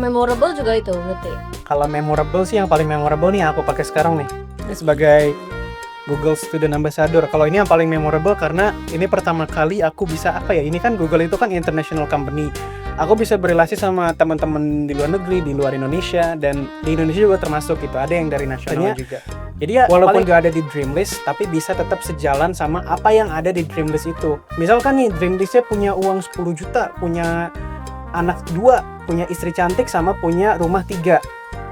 memorable juga itu berarti. Kalau memorable sih, yang paling memorable nih aku pakai sekarang nih. Ini sebagai Google Student Ambassador. Kalau ini yang paling memorable karena ini pertama kali aku bisa ini kan Google itu kan international company. Aku bisa berrelasi sama teman-teman di luar negeri, di luar Indonesia, dan di Indonesia juga termasuk gitu. Ada yang dari nasional juga. Jadi ya walaupun gak ada di Dreamlist, tapi bisa tetap sejalan sama apa yang ada di Dreamlist itu. Misalkan nih Dreamlistnya punya uang 10 juta, punya anak 2, punya istri cantik, sama punya rumah 3.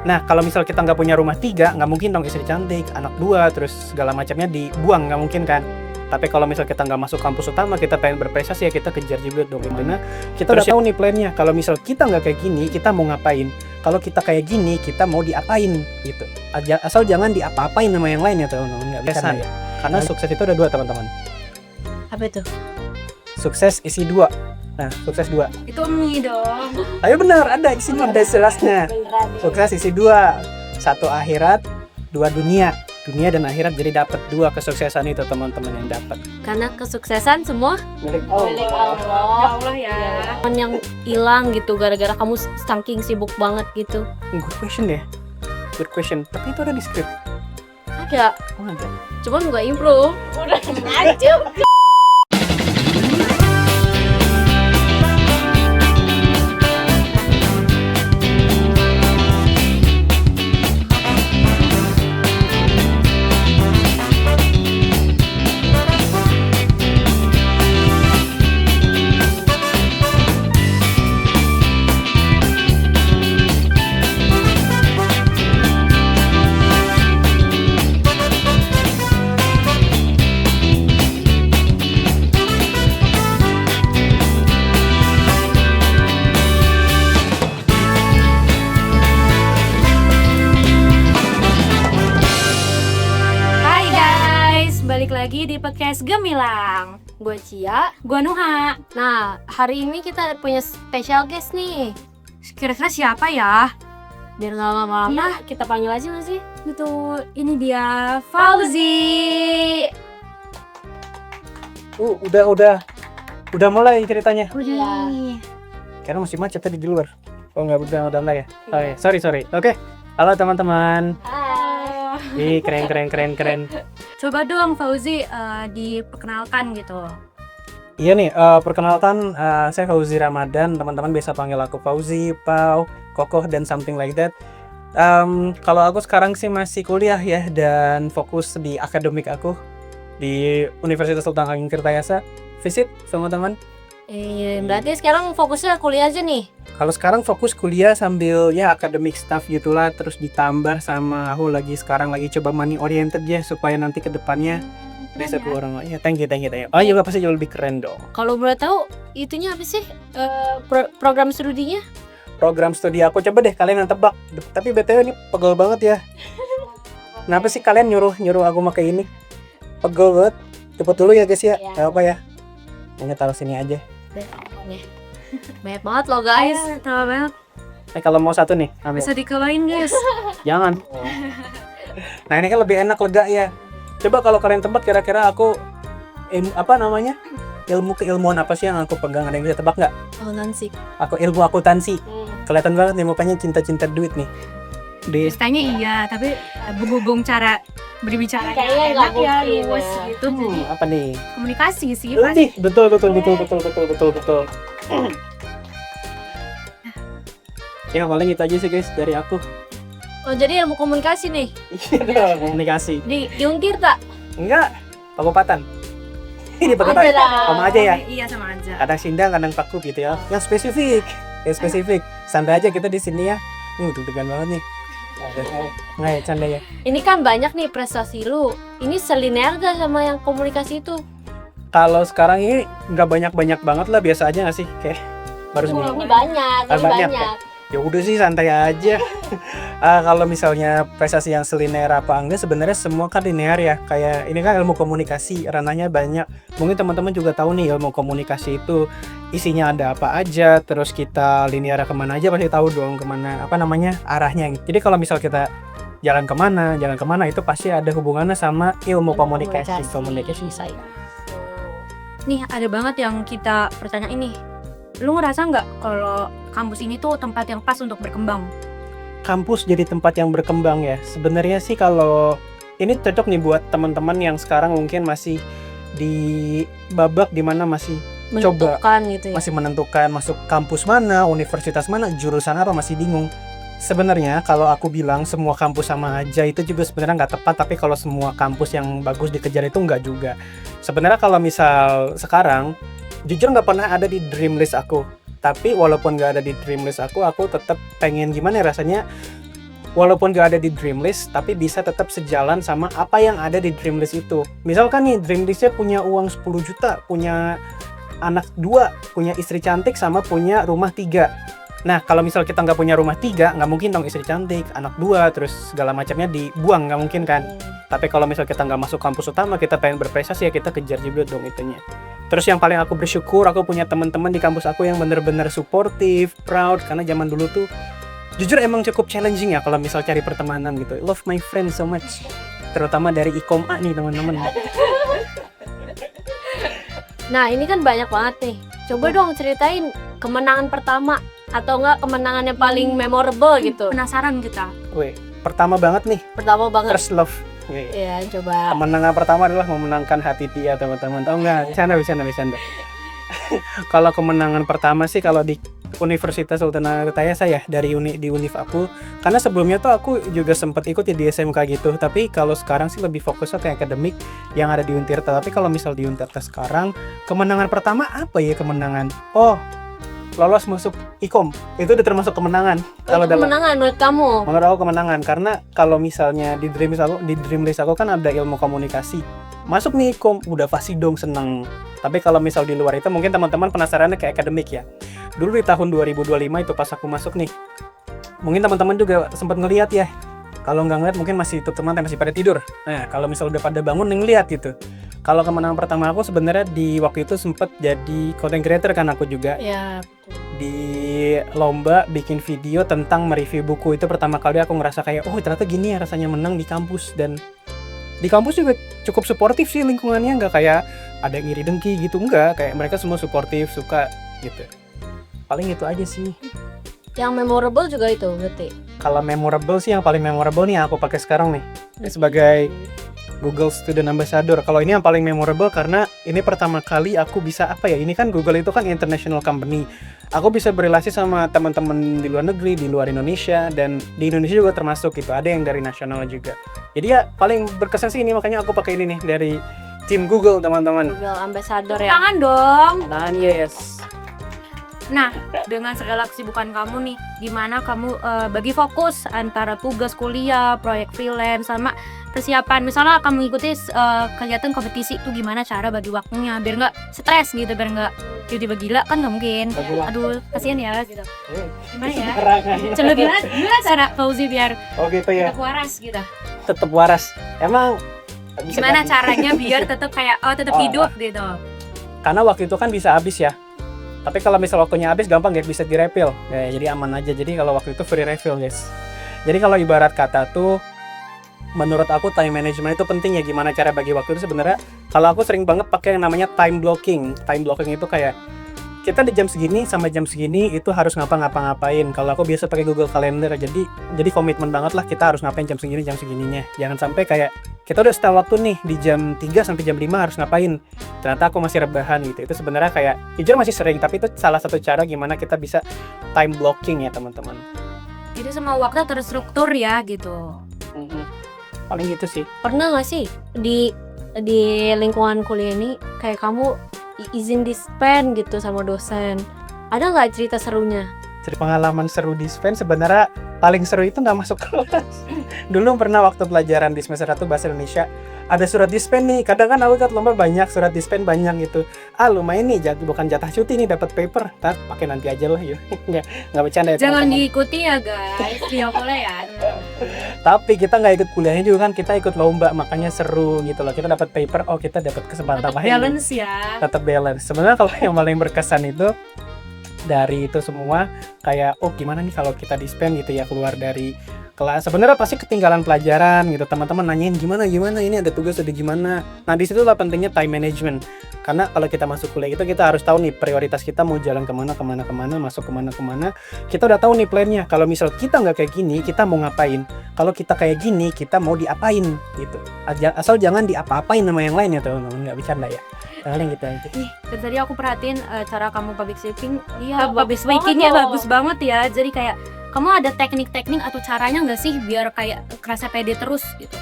Nah, kalau misal kita nggak punya rumah 3, nggak mungkin dong istri cantik, anak 2, terus segala macamnya dibuang, nggak mungkin kan. Tapi kalau misal kita nggak masuk kampus utama, kita pengen berprestasi ya kita kejar juga dong. Dimana kita udah tahu nih plannya. Kalau misal kita nggak kayak gini, kita mau ngapain? Kalau kita kayak gini, kita mau diapain gitu. Asal jangan diapa-apain sama yang lain ya teman-teman. Nggak bisa ya. Karena sukses itu ada 2 teman-teman. Apa itu? Sukses isi 2. Nah, sukses 2. Itu mie dong. Ayo benar, ada isinya, ada jelasnya. Sukses isi 2. 1 akhirat, 2 dunia. Dunia dan akhirat, jadi dapat 2 kesuksesan itu teman-teman yang dapat. Karena kesuksesan semua Milik milik Allah. Ya Allah ya. yang hilang gitu gara-gara kamu saking sibuk banget gitu. Good question ya. Good question. Tapi itu ada di script. Ada, Oh, ada. cuman nggak improve. Udah aja. Hai guys, balik lagi di podcast Gemilang. Gue Cia. Gua Nuha. Nah, hari ini kita punya special guest nih. Kira-kira siapa ya? Biar nggak lama-lama, kita panggil aja nggak sih? Betul, ini dia Fauzi. Udah mulai ceritanya. Udah. Karena masih macet tadi di luar. Oh enggak, udah mulai ya. Oh ya, sorry. Oke. Halo teman-teman. Ih, keren. Coba dong Fauzi diperkenalkan gitu. Iya nih, perkenalkan saya Fauzi Ramadan. Teman-teman bisa panggil aku Fauzi, Pau, Kokoh, dan something like that. Kalau aku sekarang sih masih kuliah ya, dan fokus di akademik aku di Universitas Sultan Agung Tirtayasa. Visit sama teman. Berarti sekarang fokusnya kuliah aja nih. Kalau sekarang fokus kuliah sambil ya akademik staff gitulah, terus ditambah sama aku sekarang lagi coba money oriented ya, supaya nanti ke depannya bisa keluar. Ya, thank you. Oh iya, pasti jauh lebih keren dong. Kalau boleh tahu, itunya apa sih? Program studinya? Program studi aku, coba deh kalian yang tebak. Tapi BTW ini pegel banget ya. Kenapa sih kalian nyuruh aku pakai ini? Pegel banget. Cepet dulu ya guys ya. Gak apa ya. Ini taruh sini aja. Banyak banget loh guys. Tahu banget. Kalau mau satu nih, ambil. Bisa dikelain guys. Jangan. Nah ini kan lebih enak, lega ya. Coba kalau kalian tebak kira-kira aku ilmu keilmuan apa sih yang aku pegang? Ada yang bisa tebak nggak? Oh Nancy. Aku ilmu akuntansi. Kelihatan banget nih mukanya cinta-cinta duit nih. Tanya iya, tapi berhubung cara berbicara Kayaknya nggak enak ya, mungkin luwes ya. gitu. Jadi Apa nih? komunikasi sih. Lebih betul. Ya paling itu aja sih guys dari aku. Oh jadi ilmu komunikasi nih. Iya dong, komunikasi. Di Ungkir tak? Enggak, Pakupatan. Ini Ada Pakupatan. lah. Sama aja ya. Iya sama aja. Kadang sindang, kadang paku gitu ya. Yang spesifik. Santai aja kita di sini ya. Deg-degan banget nih. Nggak ya, canda ya. Ini kan banyak nih prestasi lu. Ini selinear gak sama yang komunikasi itu? Kalau sekarang ini nggak banyak banget lah, biasa aja nggak sih? Kayak baru Ini segini. banyak, ini Banyak banyak. Ya udah sih, santai aja. Kalau misalnya prestasi yang selinear apa enggak, sebenarnya semua kan linear ya. Kayak ini kan ilmu komunikasi, ranahnya banyak. Mungkin teman-teman juga tahu nih ilmu komunikasi itu isinya ada apa aja. Terus kita linear kemana aja pasti tahu dong kemana arahnya. Jadi kalau misal kita jalan kemana itu pasti ada hubungannya sama ilmu komunikasi saya. Nih ada banget yang kita pertanyaan ini. Lu ngerasa nggak kalau kampus ini tuh tempat yang pas untuk berkembang? Kampus jadi tempat yang berkembang ya. Sebenarnya sih kalau ini cocok nih buat teman-teman yang sekarang mungkin masih di babak dimana masih coba, Menentukan gitu ya. masih menentukan masuk kampus mana, universitas mana, jurusan apa, masih bingung. Sebenarnya kalau aku bilang semua kampus sama aja itu juga sebenarnya nggak tepat, tapi kalau semua kampus yang bagus dikejar itu nggak juga. Sebenarnya kalau misal sekarang, jujur nggak pernah ada di dream list aku. Tapi walaupun nggak ada di dream list aku tetap pengen gimana ya rasanya, walaupun nggak ada di dream list, tapi bisa tetap sejalan sama apa yang ada di dream list itu. Misalkan nih dream listnya punya uang 10 juta, punya anak 2, punya istri cantik, sama punya rumah 3. Nah, kalau misal kita nggak punya rumah 3, nggak mungkin dong istri cantik, anak 2, terus segala macamnya dibuang, nggak mungkin kan. Tapi kalau misal kita nggak masuk kampus utama, kita pengen berprestasi ya kita kejar juga dong itunya. Terus yang paling aku bersyukur, aku punya teman-teman di kampus aku yang bener-bener suportif, proud, karena zaman dulu tuh jujur emang cukup challenging ya kalau misal cari pertemanan gitu. Love my friends so much. Terutama dari Ikom A nih teman-teman. Nah, ini kan banyak banget nih. Coba dong ceritain kemenangan pertama atau enggak kemenangan yang paling memorable gitu. Penasaran kita. Weh, pertama banget nih, Pertama banget. first love. Weh. Ya, coba. Kemenangan pertama adalah memenangkan hati dia teman-teman. Tahu nggak? Bercanda. Kalau kemenangan pertama sih kalau di Universitas Sultan Ataya saya di Univ aku, karena sebelumnya tuh aku juga sempat ikut ya di SMK gitu, tapi kalau sekarang sih lebih fokusnya ke akademik yang ada di Untirta. Tapi kalau misal di Untirta sekarang, kemenangan pertama apa ya kemenangan? Oh, lolos masuk Ikom, itu udah termasuk kemenangan. Kalau Itu dalam kemenangan menurut kamu? menurut aku kemenangan, karena kalau misalnya di dream list aku kan ada ilmu komunikasi, masuk nih Ikom, udah pasti dong seneng. Tapi kalau misal di luar itu mungkin teman-teman penasarannya kayak akademik ya. Dulu di tahun 2025 itu pas aku masuk nih, mungkin teman-teman juga sempat ngelihat ya. Kalau nggak ngeliat mungkin masih teman-teman masih pada tidur. Nah, kalau misal udah pada bangun ngeliat gitu. Kalau kemenangan pertama aku sebenarnya di waktu itu sempat jadi content creator kan aku juga. Ya, Di lomba bikin video tentang mereview buku, itu pertama kali aku ngerasa kayak oh ternyata gini ya rasanya menang di kampus. Dan di kampus juga cukup suportif sih lingkungannya, nggak kayak ada yang iri dengki gitu, enggak, kayak mereka semua suportif, suka gitu. Paling itu aja sih. yang memorable juga itu berarti. Kalau memorable sih yang paling memorable nih aku pakai sekarang nih sebagai Google Student Ambassador. Kalau ini yang paling memorable karena ini pertama kali aku bisa ini kan Google itu kan international company. Aku bisa berrelasi sama teman-teman di luar negeri, di luar Indonesia, dan di Indonesia juga termasuk gitu. Ada yang dari nasional juga. Jadi ya paling berkesan sih ini, makanya aku pakai ini nih dari tim Google teman-teman. Google Ambassador ya. Tangan dong. Nah, yes. Nah, dengan segala kesibukan kamu nih, gimana kamu bagi fokus antara tugas kuliah, proyek freelance, sama persiapan? Misalnya kamu ikuti kegiatan kompetisi tuh gimana cara bagi waktunya biar nggak stres gitu, biar nggak tiba-tiba gila kan nggak mungkin. Aduh, kasihan ya gitu. Gimana ya? Coba gimana cara Fauzi biar Oh gitu ya. tetap waras gitu? Tetap waras. Emang bisa Gimana jadi. caranya biar tetap kayak tetap hidup gitu? Karena waktu itu kan bisa habis ya. Tapi kalau misal waktunya habis gampang ya bisa di-refill. Ya, jadi aman aja. Jadi kalau waktu itu free refill, guys. Jadi kalau ibarat kata tuh menurut aku time management itu penting ya. Gimana cara bagi waktu itu sebenarnya kalau aku sering banget pakai yang namanya time blocking. Time blocking itu kayak kita di jam segini sampai jam segini itu harus ngapa-ngapain. Kalau aku biasa pakai Google Calendar. Jadi komitmen banget lah kita harus ngapain jam segini jam segininya. Jangan sampai kayak kita udah setel waktu nih di jam 3 sampai jam 5 harus ngapain. Ternyata aku masih rebahan gitu. Itu sebenarnya kayak jujur masih sering, tapi itu salah satu cara gimana kita bisa time blocking ya, teman-teman. Jadi semua waktu terstruktur ya gitu. Paling gitu sih. Pernah nggak sih di lingkungan kuliah ini kayak kamu izin dispen gitu sama dosen? Ada nggak cerita serunya? Jadi pengalaman seru di Spen sebenarnya paling seru itu nggak masuk kelas. Dulu pernah waktu pelajaran di semester 1 bahasa Indonesia ada surat dispen nih. Kadang kan aku ikut lomba banyak surat dispen banyak gitu. Lumayan nih bukan jatah cuti nih dapat paper. Ntar pakai nanti aja lah yuk. nggak bercanda ya. Jangan teman-teman. diikuti ya guys, video boleh ya. Tapi kita nggak ikut kuliahnya juga kan, kita ikut lomba, makanya seru gitu loh. Kita dapat paper, kita dapat kesempatan Tetap tambahan. balance ya. Tetap balance. Sebenarnya kalau yang paling berkesan itu dari itu semua kayak gimana nih kalau kita dispen gitu ya, keluar dari kelas sebenarnya pasti ketinggalan pelajaran gitu, teman-teman nanyain gimana ini ada tugas ada gimana. Nah disitulah pentingnya time management, karena kalau kita masuk kuliah itu kita harus tahu nih prioritas kita mau jalan kemana, masuk kemana, kita udah tahu nih plannya. Kalau misal kita nggak kayak gini kita mau ngapain, kalau kita kayak gini kita mau diapain gitu. Asal jangan diapa-apain sama yang lain ya teman-teman, nggak bercanda ya. Paling gitu aja. Dan tadi aku perhatiin cara kamu public speaking, Iya, public bagus speakingnya banget loh. bagus banget ya. Jadi kayak kamu ada teknik-teknik atau caranya nggak sih biar kayak kerasa pede terus gitu?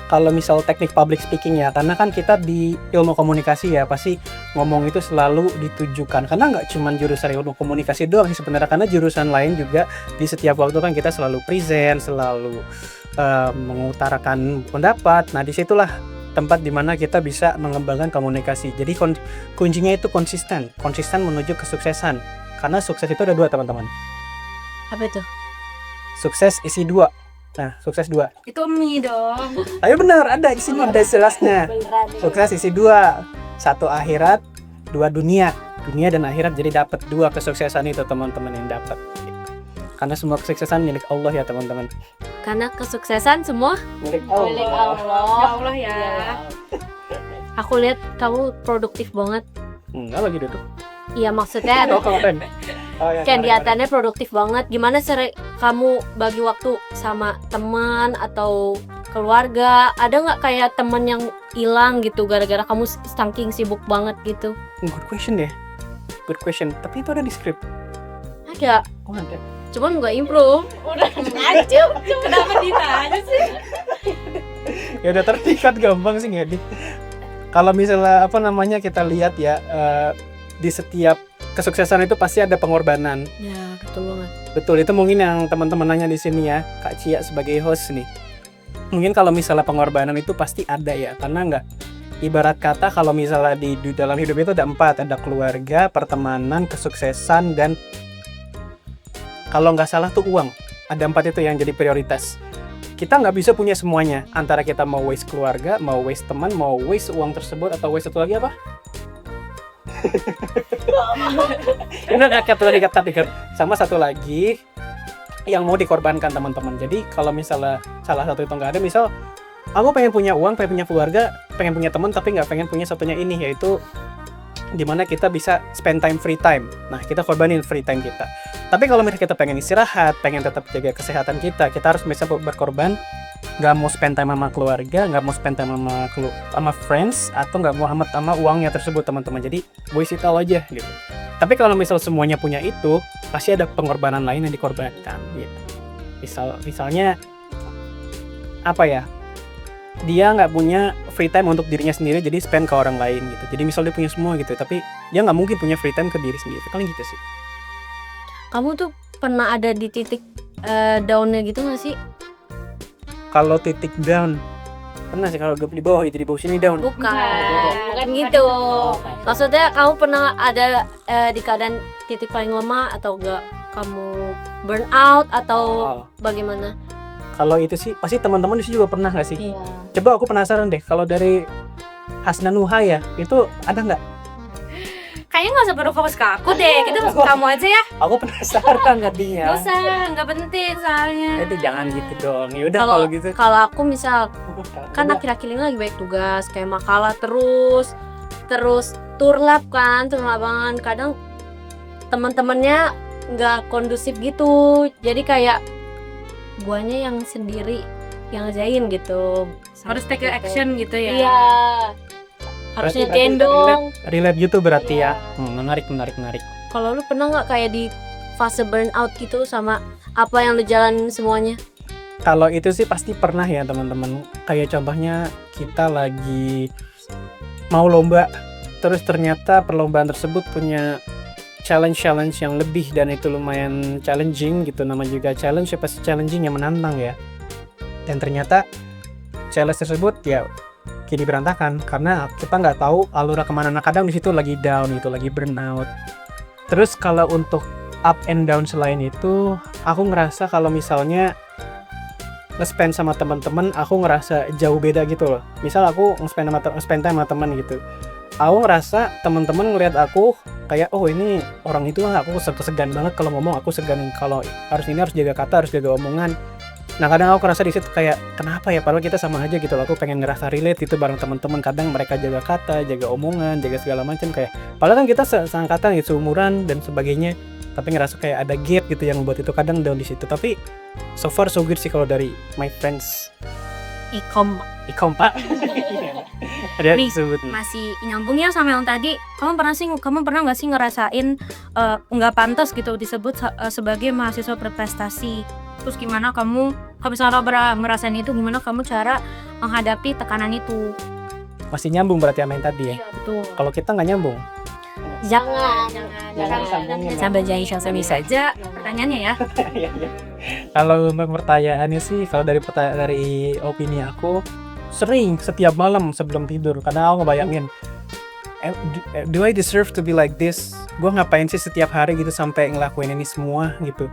Kalau misal teknik public speaking ya, karena kan kita di ilmu komunikasi ya, pasti ngomong itu selalu ditujukan, karena nggak cuma jurusan ilmu komunikasi doang sih sebenarnya, karena jurusan lain juga di setiap waktu kan kita selalu present, selalu mengutarakan pendapat. Nah disitulah tempat dimana kita bisa mengembangkan komunikasi. Jadi kuncinya itu konsisten menuju kesuksesan, karena sukses itu ada dua teman-teman. Apa itu? Sukses isi dua. Nah, sukses dua. Itu mie dong. Ayo benar, ada di sini ada jelasnya. Beneran. Sukses isi dua, satu akhirat, dua dunia dan akhirat. Jadi dapat dua kesuksesan itu teman-teman yang dapat. Karena semua kesuksesan milik Allah ya teman-teman. Karena kesuksesan semua Milik milik Ya Allah. Allah ya. Aku lihat kamu produktif banget. Enggak lagi duduk. Iya maksudnya Oh kemarin. Oh, ya, kegiatannya produktif banget. Gimana sering kamu bagi waktu sama teman atau keluarga? Ada nggak kayak teman yang hilang gitu gara-gara kamu saking sibuk banget gitu? Good question deh. Good question. Tapi itu ada di script. Ada, Oh ada. cuman nggak improve. Udah aja. Kenapa ditanya sih? Ya udah terpikat gampang sih ngedit. Kalau misalnya kita lihat ya, di setiap kesuksesan itu pasti ada pengorbanan. Ya betul banget. Betul, itu mungkin yang teman-teman nanya di sini ya, Kak Cia sebagai host nih. Mungkin kalau misalnya pengorbanan itu pasti ada ya, karena nggak, ibarat kata kalau misalnya di dalam hidup itu ada 4, ada keluarga, pertemanan, kesuksesan, dan kalau nggak salah tuh uang. Ada 4 itu yang jadi prioritas. Kita nggak bisa punya semuanya, antara kita mau waste keluarga, mau waste teman, mau waste uang tersebut, atau waste satu lagi apa? Ini kata sama satu lagi yang mau dikorbankan teman-teman. Jadi kalau misalnya salah satu itu nggak ada, misal aku pengen punya uang, pengen punya keluarga, pengen punya teman, tapi nggak pengen punya satunya ini, yaitu dimana kita bisa spend time free time. Nah kita korbanin free time kita. Tapi kalau misalnya kita pengen istirahat, pengen tetap jaga kesehatan kita harus bisa berkorban. Nggak mau spend time sama keluarga, nggak mau spend time sama friends, atau nggak mau amat sama uangnya tersebut teman-teman. Jadi waste it all aja gitu. Tapi kalau misal semuanya punya itu, pasti ada pengorbanan lain yang dikorbankan gitu. Misalnya apa ya, dia nggak punya free time untuk dirinya sendiri, jadi spend ke orang lain gitu. Jadi misal dia punya semua gitu, tapi dia nggak mungkin punya free time ke diri sendiri. Paling gitu sih. Kamu tuh pernah ada di titik down-nya gitu nggak sih? Kalau titik down, pernah sih. Kalau di bawah itu, di bawah sini down. Bukan gitu. Maksudnya kamu pernah ada di keadaan titik paling lemah atau enggak? Kamu burn out atau bagaimana? Kalau itu sih pasti teman-teman di sini juga pernah nggak sih? Iya. Coba aku penasaran deh, kalau dari Hasnanuha ya, itu ada nggak? Kayaknya nggak usah perlu fokus ke aku deh. Kita fokus ke kamu aja ya. Aku penasaran tadinya. Nggak usah, nggak penting soalnya. Itu jangan gitu dong. Ya udah Kalau- kalau gitu. Kalau aku misal kan akhir-akhir ini lagi banyak tugas kayak makalah terus turlap lapangan, kadang teman-temannya nggak kondusif gitu, jadi kayak guanya yang sendiri yang ngerjain gitu. Harus take Gitu. action gitu ya. Iya, harusnya Berarti gendong. relate gitu berarti Iya. ya. Menarik. Kalau lu pernah nggak kayak di fase burnout gitu sama apa yang lu jalanin semuanya? Kalau itu sih pasti pernah ya teman-teman. Kayak contohnya kita lagi mau lomba, terus ternyata perlombaan tersebut punya challenge yang lebih, dan itu lumayan challenging gitu. Nama juga challenge, ya pasti challenging, yang menantang ya. Dan ternyata challenge tersebut ya kini berantakan karena kita nggak tahu alurnya kemana. Nah kadang di situ lagi down gitu, lagi burnout. Terus kalau untuk up and down selain itu, aku ngerasa kalau misalnya nge-spend sama teman-teman, aku ngerasa jauh beda gitu loh. Misal aku nge-spend time sama teman gitu, aku ngerasa teman-teman ngelihat aku kayak, oh ini orang itu, aku segan banget kalau ngomong, aku segan kalau harus jaga kata, harus jaga omongan. Nah kadang aku ngerasa di situ kayak kenapa ya, padahal kita sama aja gitu loh. Aku pengen ngerasa relate gitu bareng teman-teman. Kadang mereka jaga kata, jaga omongan, jaga segala macam kayak. Padahal kan kita seangkatan gitu, seumuran dan sebagainya. Tapi ngerasa kayak ada gap gitu yang buat itu kadang down di situ. Tapi so far so good sih kalau dari my friends. Ikom Pak. Ada Nih, sebut. masih nyambung ya sama yang tadi. Kamu pernah nggak sih ngerasain nggak pantas gitu disebut sebagai mahasiswa berprestasi? Terus gimana kamu, kalau misalnya ngerasain itu, gimana kamu cara menghadapi tekanan itu? Masih nyambung berarti sama yang tadi ya. Iya betul. Kalau kita nggak nyambung. Jangan Sambungin. Sambil jadi sini saja pertanyaannya ya. Kalau untuk pertanyaannya sih, kalau dari opini aku, sering setiap malam sebelum tidur karena aku ngebayangin do I deserve to be like this? Gue ngapain sih setiap hari gitu sampai ngelakuin ini semua gitu?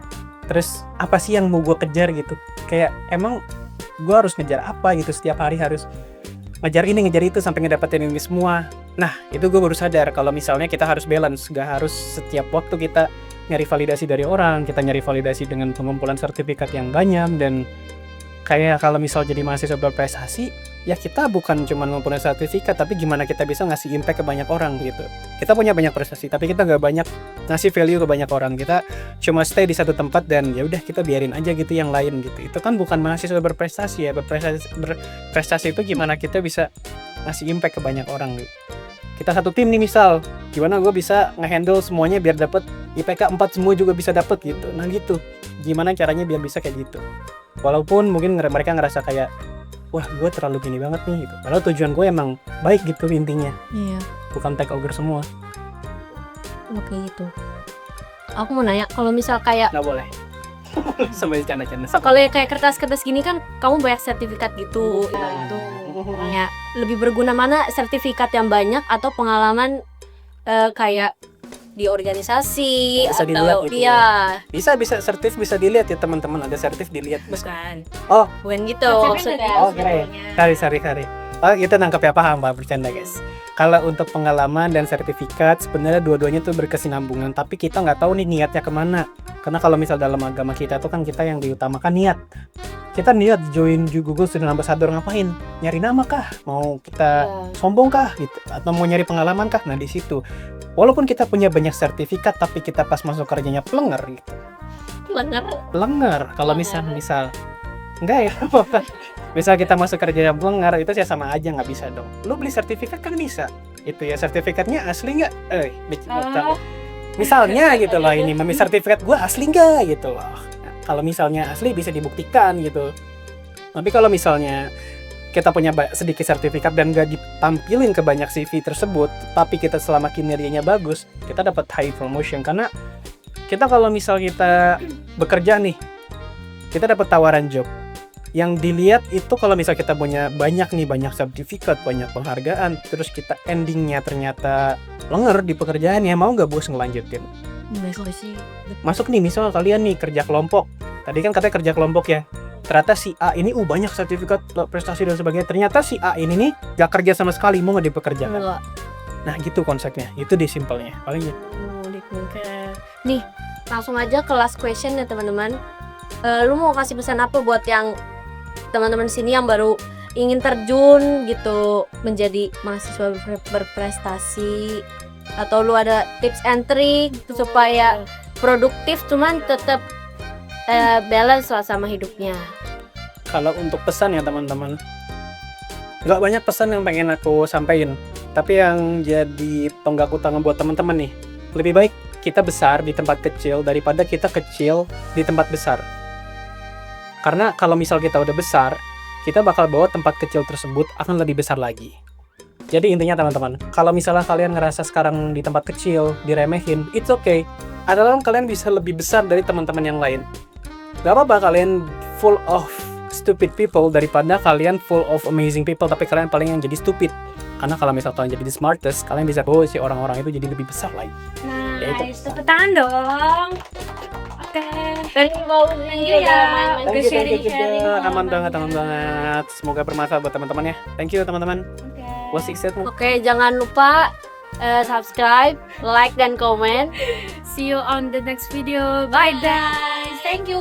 Terus apa sih yang mau gue kejar gitu? Kayak emang gue harus ngejar apa gitu, setiap hari harus ngejar ini ngejar itu sampai ngedapetin ini semua. Nah itu gue baru sadar kalau misalnya kita harus balance, gak harus setiap waktu kita nyari validasi dari orang, kita nyari validasi dengan pengumpulan sertifikat yang banyak. Dan kayak kalau misal jadi mahasiswa berprestasi, ya kita bukan cuma ngumpulin sertifikat, tapi gimana kita bisa ngasih impact ke banyak orang gitu. Kita punya banyak prestasi, tapi kita gak banyak ngasih value ke banyak orang. Kita cuma stay di satu tempat dan ya udah kita biarin aja gitu yang lain gitu. Itu kan bukan mahasiswa berprestasi ya. Berprestasi itu gimana kita bisa ngasih impact ke banyak orang gitu. Kita satu tim nih misal, gimana gue bisa ngehandle semuanya biar dapet IPK 4 semua juga bisa dapet gitu. Nah gitu, gimana caranya biar bisa kayak gitu. Walaupun mungkin mereka ngerasa kayak wah gue terlalu gini banget nih gitu. Padahal tujuan gue emang baik gitu intinya. Iya. Bukan take over semua. Oke gitu. Aku mau nanya, kalau misal kayak Nggak boleh. Sampai canda-canda. kalau kayak kertas-kertas gini kan kamu banyak sertifikat gitu. Itu ya lebih berguna mana, sertifikat yang banyak atau pengalaman kayak di organisasi Bisa atau dilihat gitu iya Bisa sertif bisa dilihat ya teman-teman, ada sertif dilihat. Bukan. Oh, bukan gitu Maksudnya maksudnya. oh keren. Sorry. Oh kita nangkep ya, paham bercanda guys. Kalau untuk pengalaman dan sertifikat sebenarnya dua-duanya tuh berkesinambungan, tapi kita nggak tahu nih niatnya kemana. Karena kalau misal dalam agama kita tuh kan kita yang diutamakan niat. Kita niat join Google Student Ambassador ngapain? Nyari nama kah? Mau kita sombong kah? Gitu. Atau mau nyari pengalaman kah? Nah di situ. Walaupun kita punya banyak sertifikat, tapi kita pas masuk kerjanya pelenger gitu. Pelenger. Kalau misal enggak ya apa-apa. Misal kita masuk kerja pelenger itu ya sama aja, nggak bisa dong. Lu beli sertifikat kan bisa. Itu ya sertifikatnya asli nggak? Misalnya gitu loh, ini sertifikat gue asli nggak gitu loh. Nah, kalau misalnya asli bisa dibuktikan gitu. Tapi kalau misalnya kita punya sedikit sertifikat dan nggak ditampilin ke banyak CV tersebut, tapi kita selama kinerjanya bagus, kita dapat high promotion. Karena kita kalau misal kita bekerja nih, kita dapat tawaran job. Yang dilihat itu kalau misal kita punya banyak sertifikat, banyak penghargaan, terus kita endingnya ternyata lenger di pekerjaannya, mau nggak bos ngelanjutin? Masuk nih, misal kalian nih kerja kelompok. Tadi kan katanya kerja kelompok ya. Ternyata si A ini banyak sertifikat prestasi dan sebagainya. Ternyata si A ini nih gak kerja sama sekali, mau nggak dipekerjakan? Nah gitu konsepnya, itu di simpelnya paling gitu. Nih langsung aja ke last question ya teman-teman. Lu mau kasih pesan apa buat yang teman-teman sini yang baru ingin terjun gitu menjadi mahasiswa berprestasi, atau lu ada tips and trick supaya produktif cuman tetap balance lah sama hidupnya? Kalau untuk pesan ya teman-teman, nggak banyak pesan yang pengen aku sampaikan, tapi yang jadi tonggak utama buat teman-teman nih, lebih baik kita besar di tempat kecil daripada kita kecil di tempat besar. Karena kalau misal kita udah besar, kita bakal bawa tempat kecil tersebut akan lebih besar lagi. Jadi intinya teman-teman, kalau misalnya kalian ngerasa sekarang di tempat kecil, diremehin, it's okay. Adalah kalian bisa lebih besar dari teman-teman yang lain. Gak apa-apa kalian full of stupid people daripada kalian full of amazing people, tapi kalian paling yang jadi stupid. Karena kalau misal kalian jadi the smartest, kalian bisa bawa si orang-orang itu jadi lebih besar lagi. Nice, tepuk tangan dong. Oke. Thank you ya. Thank you. Aman banget. Semoga bermanfaat buat teman-teman ya. Thank you teman-teman. Oke, jangan lupa subscribe, like dan komen. See you on the next video. Bye guys. Thank you.